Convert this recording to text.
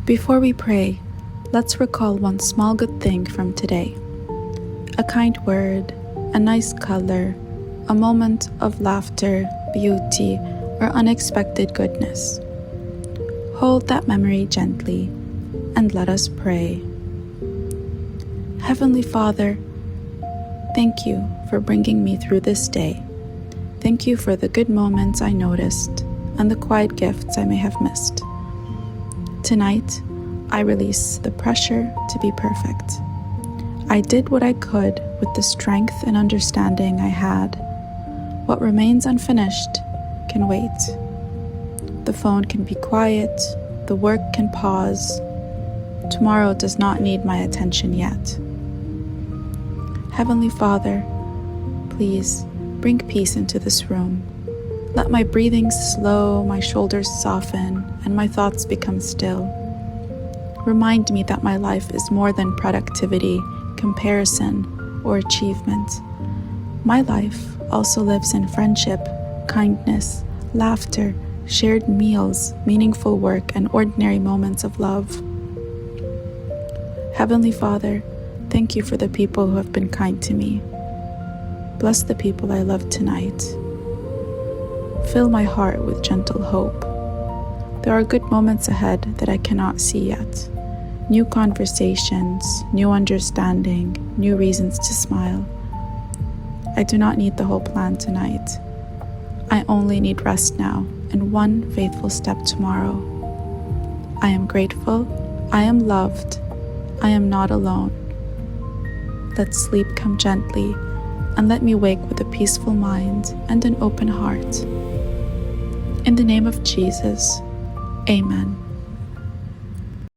Before we pray, let's recall one small good thing from today. A kind word, a nice color, a moment of laughter, beauty, or unexpected goodness. Hold that memory gently and let us pray. Heavenly Father, thank you for bringing me through this day. Thank you for the good moments I noticed and the quiet gifts I may have missed. Tonight, I release the pressure to be perfect. I did what I could with the strength and understanding I had. What remains unfinished can wait. The phone can be quiet, the work can pause. Tomorrow does not need my attention yet. Heavenly Father, please bring peace into this room. Let my breathing slow, my shoulders soften, and my thoughts become still. Remind me that my life is more than productivity, comparison, or achievement. My life also lives in friendship, kindness, laughter, shared meals, meaningful work, and ordinary moments of love. Heavenly Father, thank you for the people who have been kind to me. Bless the people I love tonight. Fill my heart with gentle hope. There are good moments ahead that I cannot see yet. New conversations, new understanding, new reasons to smile. I do not need the whole plan tonight. I only need rest now and one faithful step tomorrow. I am grateful. I am loved. I am not alone. Let sleep come gently and let me wake with a peaceful mind and an open heart. In the name of Jesus, Amen.